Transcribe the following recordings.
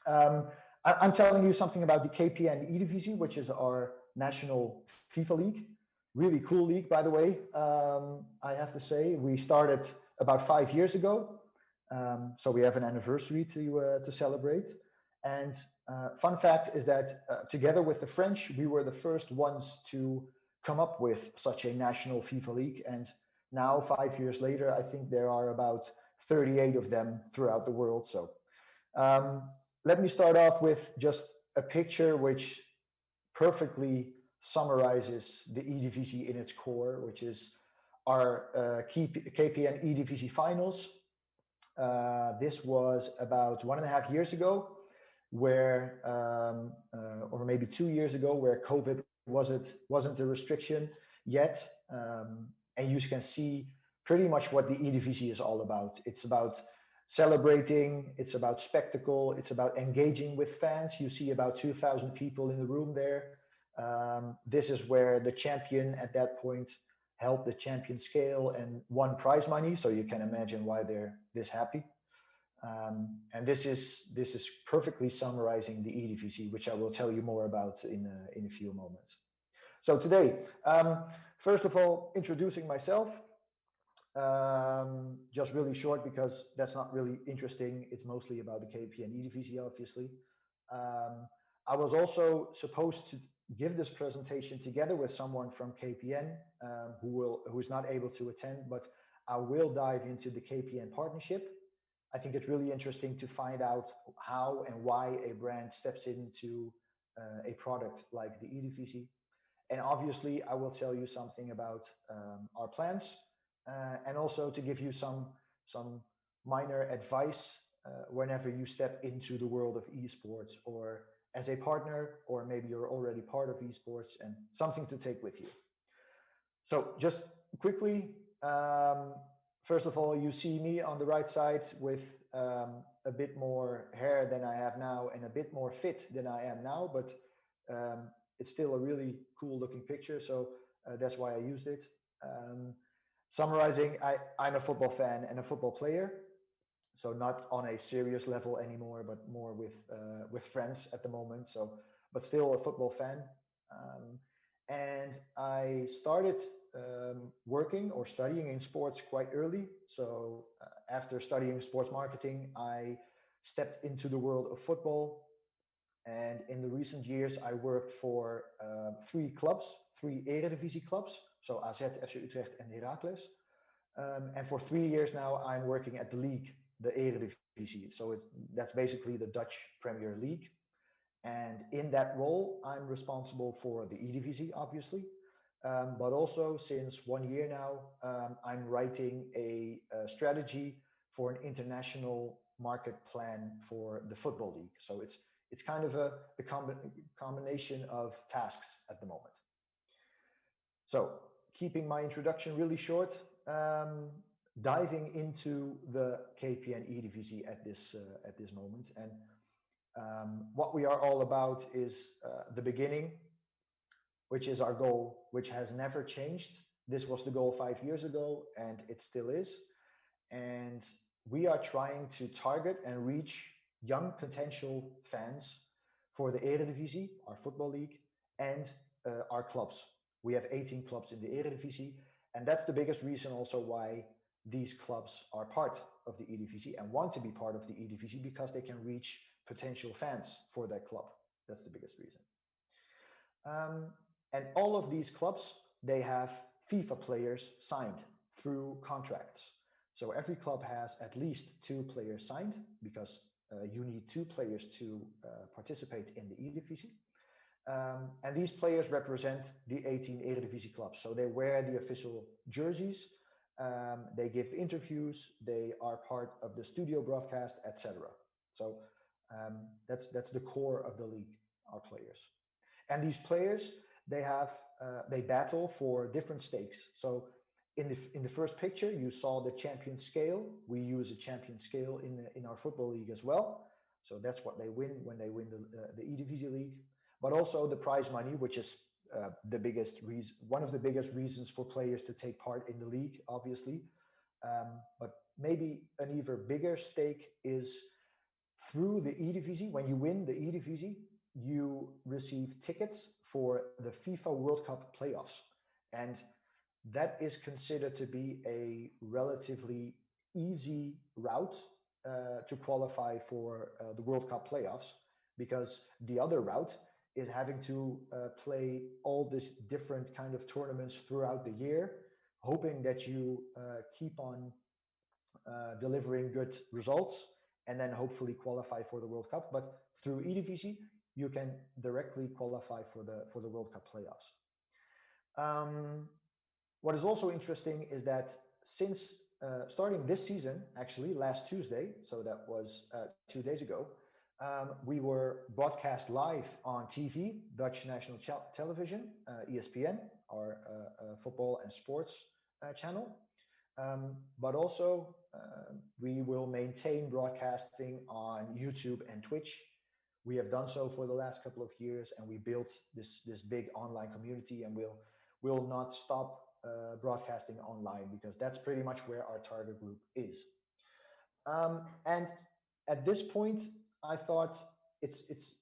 I'm telling you something about the KPN Eredivisie, which is our national FIFA league. Really cool league, by the way. I have to say, we started about 5 years ago, so we have an anniversary to celebrate. And fun fact is that together with the French, we were the first ones to come up with such a national FIFA league. And now, 5 years later, I think there are about 38 of them throughout the world. So let me start off with just a picture which perfectly summarizes the Eredivisie in its core, which is our KPN Eredivisie finals. This was about 1.5 years ago, where, or maybe 2 years ago, where COVID wasn't a restriction yet. And you can see pretty much what the Eredivisie is all about. It's about celebrating, it's about spectacle, it's about engaging with fans. You see about 2,000 people in the room there. This is where the champion at that point held the champion scale and won prize money. So you can imagine why they're this happy. And this is perfectly summarizing the Eredivisie, which I will tell you more about in a few moments. So today, first of all, introducing myself. Just really short, because that's not really interesting. It's mostly about the KPN Eredivisie, obviously. I was also supposed to give this presentation together with someone from KPN who is not able to attend, but I will dive into the KPN partnership. I think it's really interesting to find out how and why a brand steps into a product like the Eredivisie. And obviously, I will tell you something about our plans, and also to give you some minor advice whenever you step into the world of esports, or as a partner, or maybe you're already part of esports, and something to take with you. So just quickly, first of all, you see me on the right side with a bit more hair than I have now and a bit more fit than I am now, but it's still a really cool looking picture, so that's why I used it. Summarizing, I'm a football fan and a football player, so not on a serious level anymore, but more with friends at the moment. So, but still a football fan. And I started working or studying in sports quite early. So after studying sports marketing, I stepped into the world of football. And in the recent years, I worked for 3 clubs, 3 Eredivisie clubs, so AZ, FC Utrecht, and Heracles. And for 3 years now, I'm working at the league, the Eredivisie. So that's basically the Dutch Premier League. And in that role, I'm responsible for the Eredivisie, obviously. But also since 1 year now, I'm writing a strategy for an international market plan for the Football League. So it's kind of a combination of tasks at the moment. So keeping my introduction really short, diving into the KPN Eredivisie at this moment. And what we are all about is the beginning, which is our goal, which has never changed. This was the goal 5 years ago, and it still is. And we are trying to target and reach young potential fans for the Eredivisie, our football league, and our clubs. We have 18 clubs in the Eredivisie, and that's the biggest reason also why these clubs are part of the Eredivisie and want to be part of the Eredivisie, because they can reach potential fans for their club. That's the biggest reason. And all of these clubs, they have FIFA players signed through contracts. So every club has at least 2 players signed, because you need 2 players to participate in the Eredivisie. And these players represent the 18 Eredivisie clubs. So they wear the official jerseys, they give interviews, they are part of the studio broadcast, etc. So that's the core of the league, our players. And these players, they battle for different stakes. So in the first picture, you saw the champion scale. We use a champion scale in our football league as well. So that's what they win when they win the Eredivisie league. But also the prize money, which is the biggest reason, one of the biggest reasons for players to take part in the league, obviously. But maybe an even bigger stake is through the Eredivisie, when you win the Eredivisie, you receive tickets for the FIFA World Cup playoffs. And that is considered to be a relatively easy route to qualify for the World Cup playoffs, because the other route is having to play all these different kind of tournaments throughout the year, hoping that you keep on delivering good results and then hopefully qualify for the World Cup. But through Eredivisie, you can directly qualify for the World Cup playoffs. What is also interesting is that since starting this season, actually last Tuesday, so that was 2 days ago, we were broadcast live on TV, Dutch National Television, ESPN, our football and sports channel. But also, we will maintain broadcasting on YouTube and Twitch. We have done so for the last couple of years, and we built this big online community, and we'll not stop broadcasting online, because that's pretty much where our target group is. And at this point, I thought it's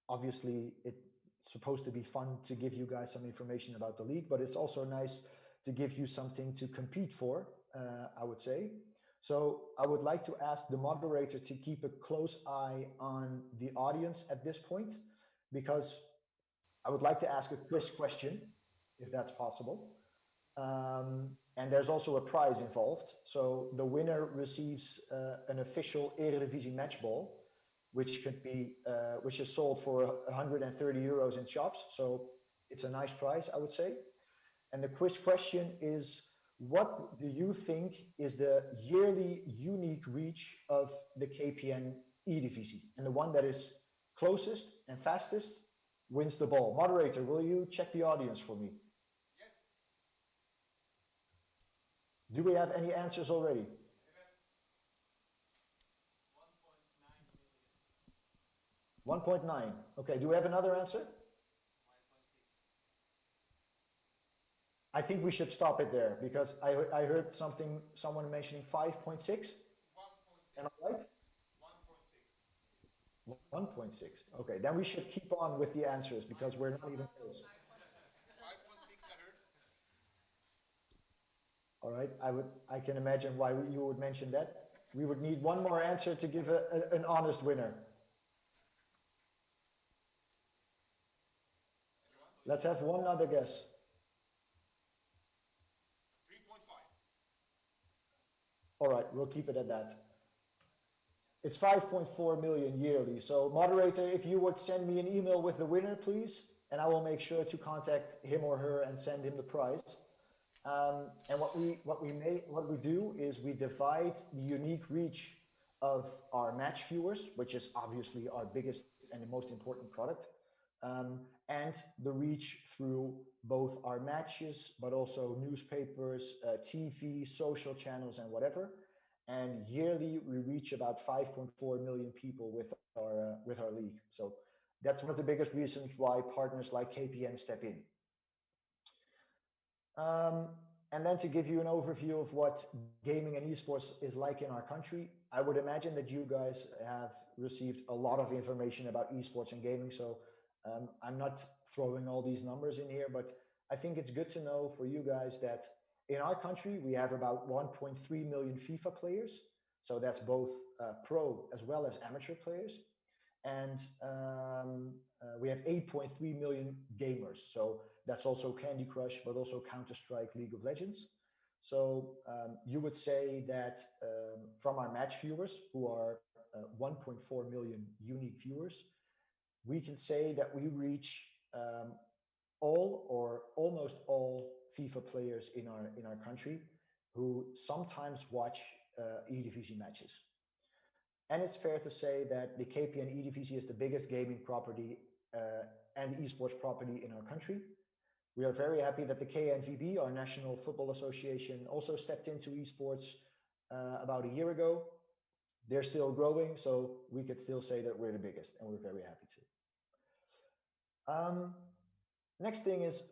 obviously it's supposed to be fun to give you guys some information about the league, but it's also nice to give you something to compete for, I would say. So I would like to ask the moderator to keep a close eye on the audience at this point, because I would like to ask a quiz question, if that's possible. And there's also a prize involved. So the winner receives an official Eredivisie match ball, which is sold for 130 euros in shops. So it's a nice prize, I would say. And the quiz question is, what do you think is the yearly unique reach of the KPN Eredivisie? And the one that is closest and fastest wins the ball. Moderator, will you check the audience for me? Yes. Do we have any answers already? 1.9 million. 1.9. Okay, do we have another answer? 5.6. I think we should stop it there, because I heard someone mentioning 5.6. 1.6. Am I right? 1.6. 1.6. Okay, then we should keep on with the answers, because we're not even close. 5.6 I heard. All right, I can imagine why you would mention that. We would need one more answer to give an honest winner. Let's have one other guess. 3.5. All right, we'll keep it at that. It's 5.4 million yearly. So moderator, if you would send me an email with the winner, please, and I will make sure to contact him or her and send him the prize. And what we do is we divide the unique reach of our match viewers, which is obviously our biggest and the most important product, and the reach through both our matches, but also newspapers, TV, social channels, and whatever. And yearly, we reach about 5.4 million people with our league. So that's one of the biggest reasons why partners like KPN step in. And then to give you an overview of what gaming and esports is like in our country, I would imagine that you guys have received a lot of information about esports and gaming. So I'm not throwing all these numbers in here, but I think it's good to know for you guys that in our country, we have about 1.3 million FIFA players. So that's both pro as well as amateur players. And we have 8.3 million gamers. So that's also Candy Crush, but also Counter-Strike, League of Legends. So you would say that from our match viewers, who are 1.4 million unique viewers, we can say that we reach all or almost all FIFA players in our country who sometimes watch Eredivisie matches. And it's fair to say that the KPN Eredivisie is the biggest gaming property and esports property in our country. We are very happy that the KNVB, our National Football Association, also stepped into esports about a year ago. They're still growing, so we could still say that we're the biggest, and we're very happy to. Next thing is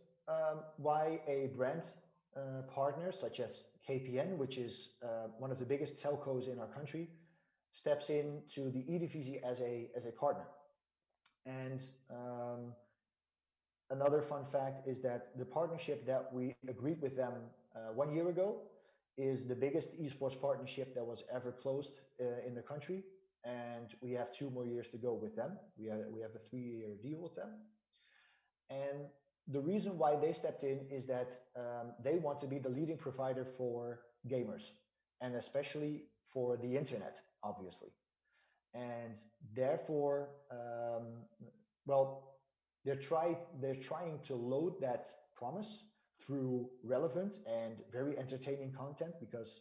why a brand partner such as KPN, which is one of the biggest telcos in our country, steps into the Eredivisie as a partner. And another fun fact is that the partnership that we agreed with them 1 year ago is the biggest esports partnership that was ever closed in the country. And we have 2 more years to go with them. We have a 3-year deal with them. And the reason why they stepped in is that they want to be the leading provider for gamers, and especially for the internet, obviously. And therefore, well, they're trying to load that promise through relevant and very entertaining content, because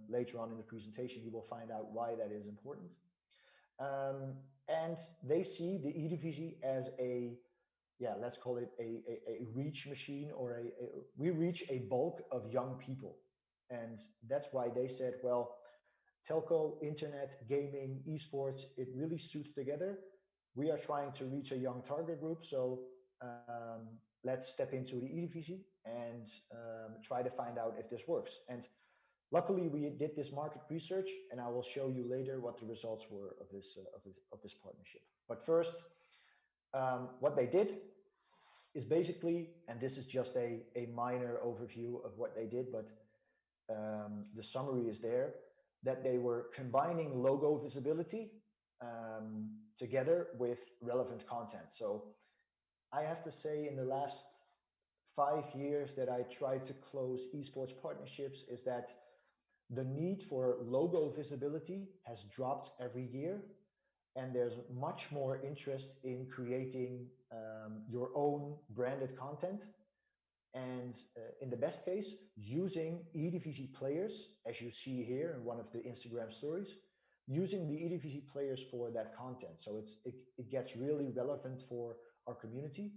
later on in the presentation you will find out why that is important. And they see the Eredivisie as let's call it a reach machine, or we reach a bulk of young people. And that's why they said, well, telco, internet, gaming, esports, it really suits together. We are trying to reach a young target group, so let's step into the Eredivisie and try to find out if this works. And luckily, we did this market research, and I will show you later what the results were of this partnership. But first, what they did is basically, and this is just a minor overview of what they did, but the summary is there, that they were combining logo visibility together with relevant content. So I have to say, in the last 5 years that I tried to close esports partnerships, is that the need for logo visibility has dropped every year, and there's much more interest in creating your own branded content. And in the best case, using Eredivisie players, as you see here in one of the Instagram stories, using the Eredivisie players for that content. So it gets really relevant for our community,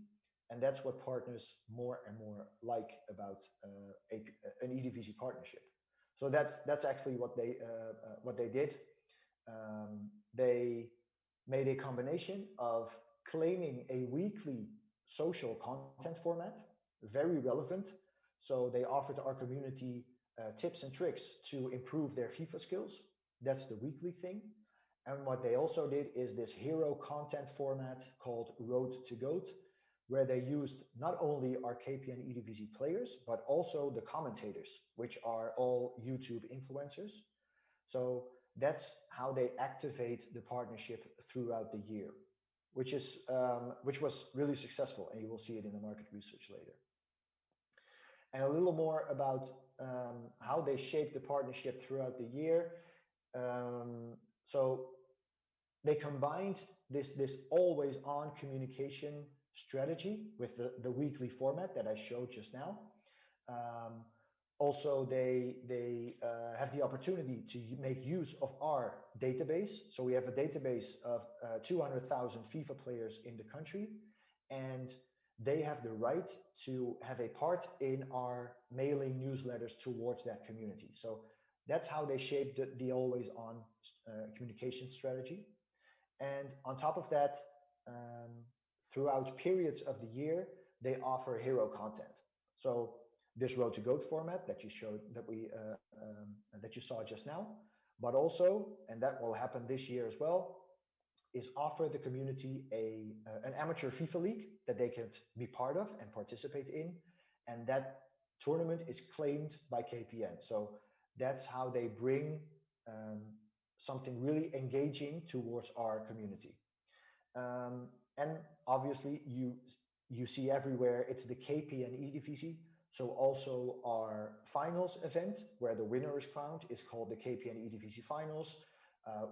and that's what partners more and more like about an Eredivisie partnership. So that's actually what they did. They made a combination of claiming a weekly social content format, very relevant. So they offered our community tips and tricks to improve their FIFA skills. That's the weekly thing. And what they also did is this hero content format called Road to GOAT, where they used not only our KPN Eredivisie players, but also the commentators, which are all YouTube influencers. So that's how they activate the partnership throughout the year, which was really successful, and you will see it in the market research later. And a little more about how they shape the partnership throughout the year. So they combined this always on communication strategy with the weekly format that I showed just now. Also, they have the opportunity to make use of our database. So we have a database of 200,000 FIFA players in the country, and they have the right to have a part in our mailing newsletters towards that community. So that's how they shaped the always on communication strategy. And on top of that, throughout periods of the year, they offer hero content. So this Road to GOAT format that you showed, that you saw just now, but also, and that will happen this year as well, is offer the community an amateur FIFA league that they can be part of and participate in, and that tournament is claimed by KPN. So that's how they bring something really engaging towards our community. And obviously, you see everywhere it's the KPN Eredivisie. So also our finals event, where the winner is crowned, is called the KPN Eredivisie Finals.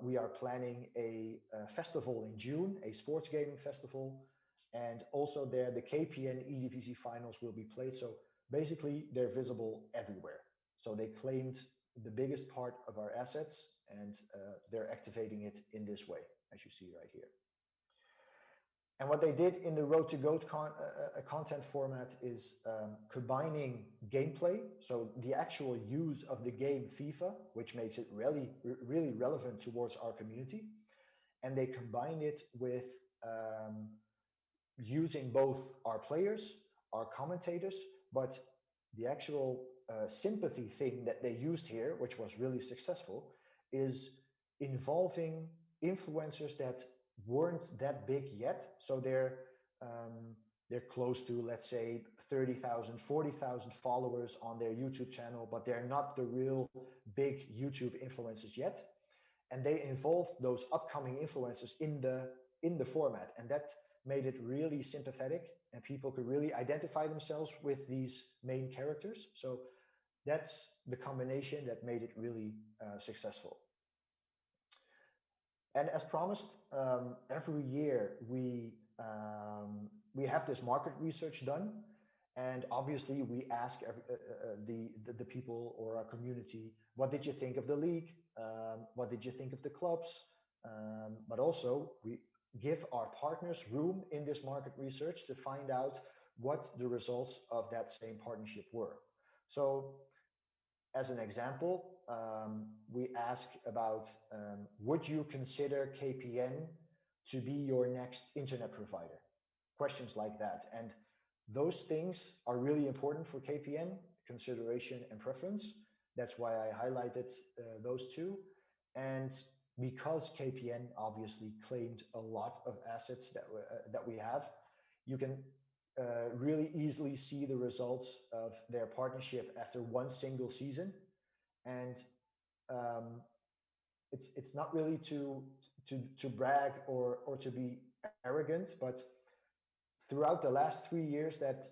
We are planning a festival in June, a sports gaming festival, and also there the KPN Eredivisie Finals will be played. So basically, they're visible everywhere. So they claimed the biggest part of our assets, and they're activating it in this way, as you see right here. And what they did in the Road to GOAT content format is combining gameplay, so the actual use of the game FIFA, which makes it really, really relevant towards our community. And they combined it with using both our players, our commentators, but the actual sympathy thing that they used here, which was really successful, is involving influencers that weren't that big yet. So they're close to, let's say, 30,000, 40,000 followers on their YouTube channel, but they're not the real big YouTube influencers yet. And they involved those upcoming influencers in the format, and that made it really sympathetic, and people could really identify themselves with these main characters. So that's the combination that made it really successful. And as promised, every year we have this market research done, and obviously we ask the people or our community, what did you think of the league? What did you think of the clubs? But also we give our partners room in this market research to find out what the results of that same partnership were. So as an example, we ask about, would you consider KPN to be your next internet provider? Questions like that. And those things are really important for KPN, consideration and preference. That's why I highlighted those two. And because KPN obviously claimed a lot of assets that we have, you can really easily see the results of their partnership after one single season. And it's not really to brag or to be arrogant, but throughout the last 3 years that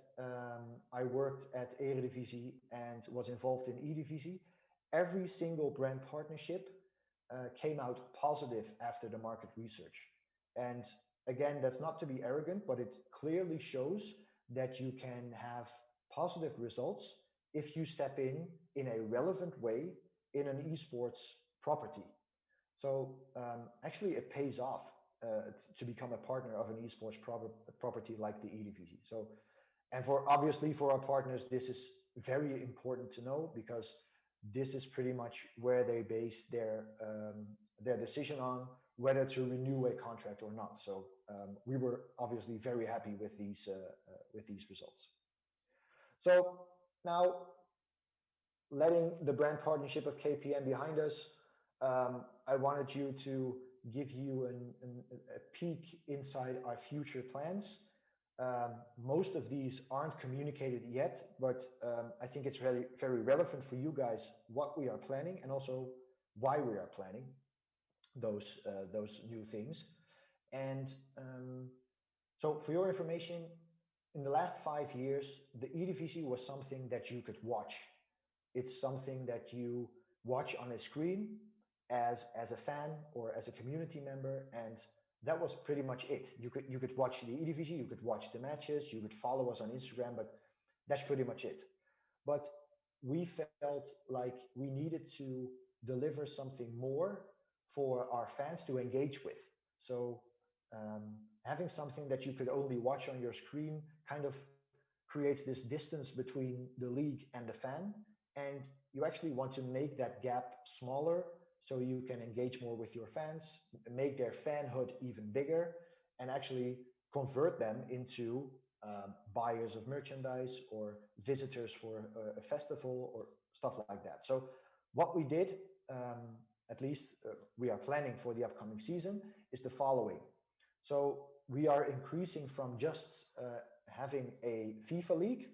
I worked at Eredivisie and was involved in Eredivisie, every single brand partnership came out positive after the market research. And again, that's not to be arrogant, but it clearly shows that you can have positive results if you step in a relevant way in an esports property. So actually it pays off to become a partner of an esports property like the Eredivisie. So, and for obviously for our partners, this is very important to know, because this is pretty much where they base their decision on whether to renew a contract or not. So we were obviously very happy with these results. So now, letting the brand partnership of KPN behind us, I wanted you to give you a peek inside our future plans. Most of these aren't communicated yet, but I think it's very, very relevant for you guys what we are planning, and also why we are planning those new things. And so for your information, in the last 5 years, the Eredivisie was something that you could watch. It's something that you watch on a screen as a fan or as a community member, and that was pretty much it. You could watch the Eredivisie, you could watch the matches, you could follow us on Instagram, but that's pretty much it. But we felt like we needed to deliver something more for our fans to engage with. So having something that you could only watch on your screen kind of creates this distance between the league and the fan, and you actually want to make that gap smaller so you can engage more with your fans, make their fanhood even bigger, and actually convert them into buyers of merchandise or visitors for a festival or stuff like that. So what we did, at least we are planning for the upcoming season, is the following. So we are increasing from just having a FIFA league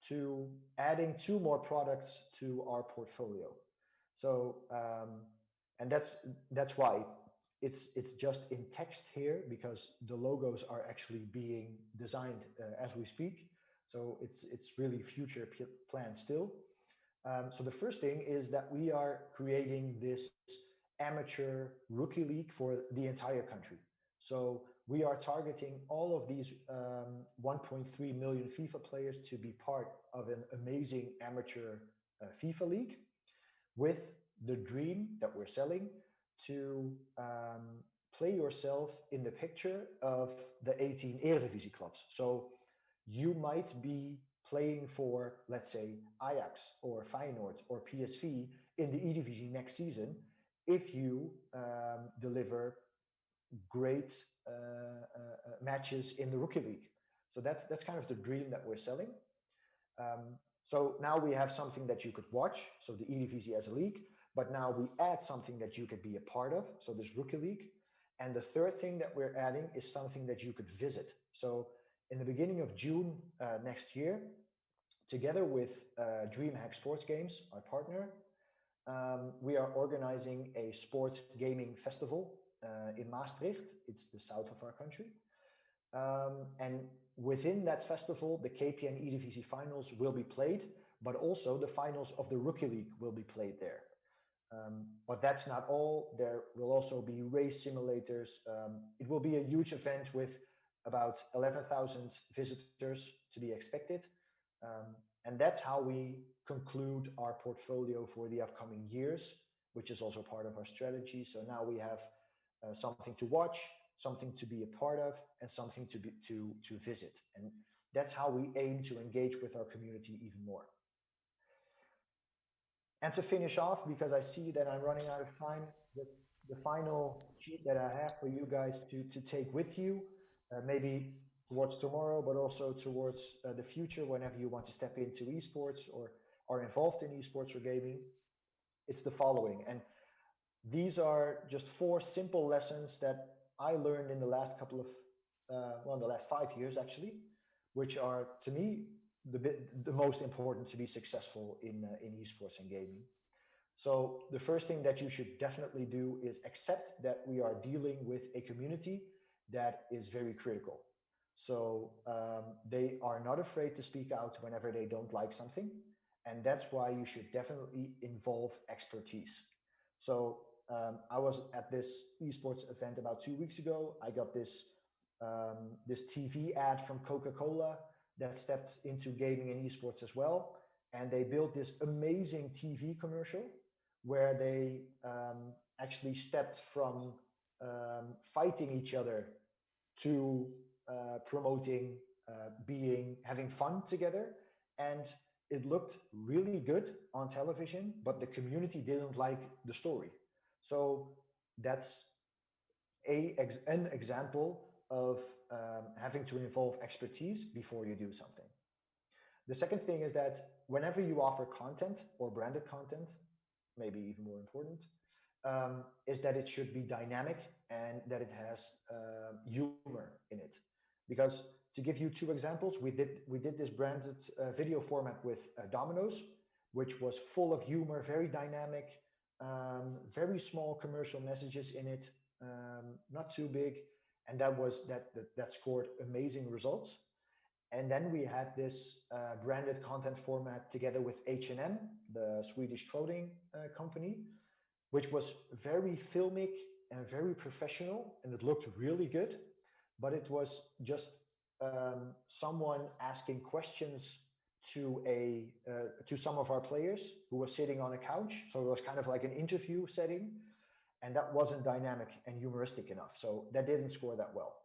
to adding 2 more products to our portfolio. So and that's why it's just in text here, because the logos are actually being designed as we speak. So it's really future plan still. So the first thing is that we are creating this amateur rookie league for the entire country. So we are targeting all of these 1.3 million FIFA players to be part of an amazing amateur FIFA league, with the dream that we're selling to play yourself in the picture of the 18 Eredivisie clubs. So you might be playing for, let's say, Ajax or Feyenoord or PSV in the Eredivisie next season if you deliver great matches in the rookie league. So that's kind of the dream that we're selling. So now we have something that you could watch, so the Eredivisie as a league, but now we add something that you could be a part of. So this rookie league. And the third thing that we're adding is something that you could visit. So in the beginning of June next year, together with DreamHack Sports Games, our partner, we are organizing a sports gaming festival in Maastricht. It's the south of our country. And within that festival, the KPN Eredivisie finals will be played, but also the finals of the Rookie League will be played there. But that's not all. There will also be race simulators. It will be a huge event with about 11,000 visitors to be expected. And that's how we conclude our portfolio for the upcoming years, which is also part of our strategy. So now we have something to watch, something to be a part of, and something to visit. And that's how we aim to engage with our community even more. And to finish off, because I see that I'm running out of time, the final sheet that I have for you guys to take with you, maybe towards tomorrow, but also towards the future, whenever you want to step into esports or are involved in esports or gaming, it's the following. And these are just 4 simple lessons that I learned in the last couple of, the last 5 years actually, which are, to me, the most important to be successful in esports and gaming. So the first thing that you should definitely do is accept that we are dealing with a community that is very critical. So they are not afraid to speak out whenever they don't like something. And that's why you should definitely involve expertise. So I was at this esports event about 2 weeks ago. I got this TV ad from Coca-Cola that stepped into gaming and esports as well. And they built this amazing TV commercial where they actually stepped from fighting each other to promoting having fun together. And it looked really good on television, but the community didn't like the story. So that's an example of having to involve expertise before you do something. The second thing is that whenever you offer content or branded content, maybe even more important, is that it should be dynamic and that it has humor in it. Because to give you 2 examples, we did this branded video format with Domino's, which was full of humor, very dynamic, very small commercial messages in it, not too big, and that scored amazing results. And then we had this branded content format together with H&M, the Swedish clothing company, which was very filmic and very professional, and it looked really good, but it was just someone asking questions to some of our players who was sitting on a couch. So it was kind of like an interview setting, and that wasn't dynamic and humoristic enough. So that didn't score that well.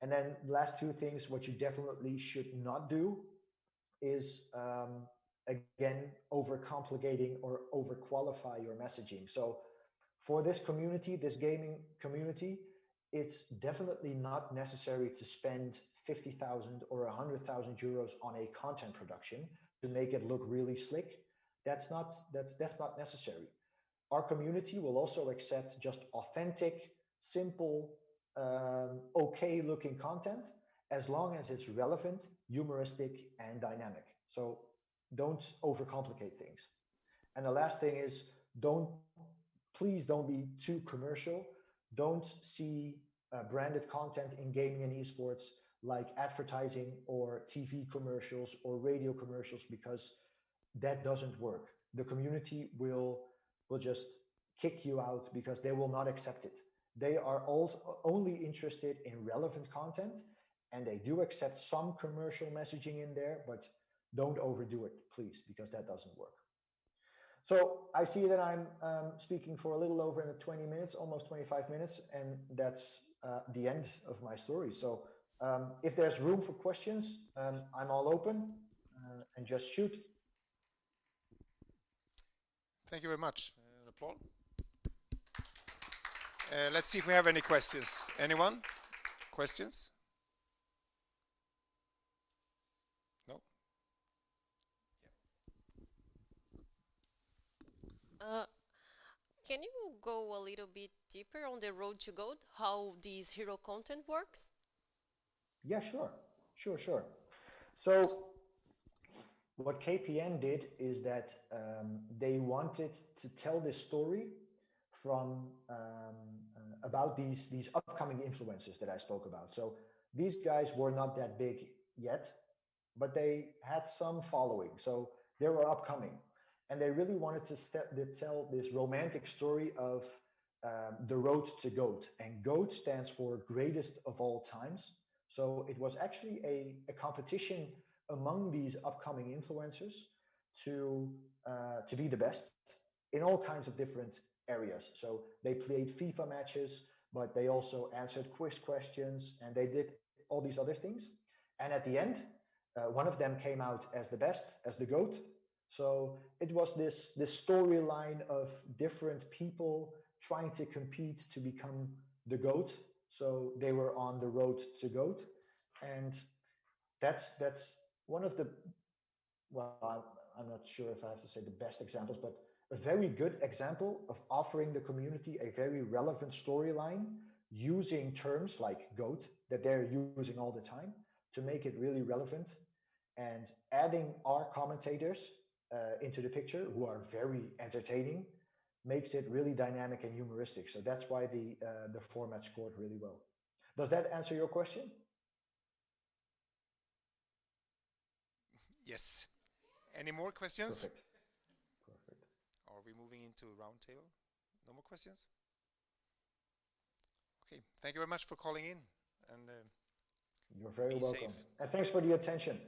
And then the last 2 things, what you definitely should not do is, again, overcomplicating or overqualify your messaging. So for this community, this gaming community, it's definitely not necessary to spend 50,000 or 100,000 euros on a content production to make it look really slick. That's not necessary. Our community will also accept just authentic, simple, okay looking content, as long as it's relevant, humoristic, and dynamic. So don't overcomplicate things. And the last thing is, please don't be too commercial. Don't see branded content in gaming and esports like advertising or TV commercials or radio commercials, because that doesn't work. The community will just kick you out because they will not accept it. They are only interested in relevant content, and they do accept some commercial messaging in there, but don't overdo it, please, because that doesn't work. So I see that I'm speaking for a little over 20 minutes, almost 25 minutes, and that's the end of my story. So if there's room for questions, I'm all open, and just shoot. Thank you very much. Applause. Let's see if we have any questions. Anyone? Questions? No? Uh, can you go a little bit deeper on the road to gold, how this hero content works? Yeah, sure. So what KPN did is that they wanted to tell this story from about these upcoming influencers that I spoke about. So these guys were not that big yet, but they had some following. So they were upcoming, and they really wanted to tell this romantic story of the road to GOAT. And GOAT stands for greatest of all times. So it was actually a competition among these upcoming influencers to be the best in all kinds of different areas. So they played FIFA matches, but they also answered quiz questions, and they did all these other things. And at the end, one of them came out as the best, as the GOAT. So it was this storyline of different people trying to compete to become the GOAT. So they were on the road to GOAT, and that's one of the, well, I'm not sure if I have to say the best examples, but a very good example of offering the community a very relevant storyline using terms like GOAT that they're using all the time to make it really relevant, and adding our commentators into the picture, who are very entertaining, makes it really dynamic and humoristic. So that's why the format scored really well. Does that answer your question? Yes. Any more questions? Perfect. Perfect. Are we moving into roundtable? No more questions? Okay. Thank you very much for calling in, and You're very be welcome. safe. And thanks for the attention.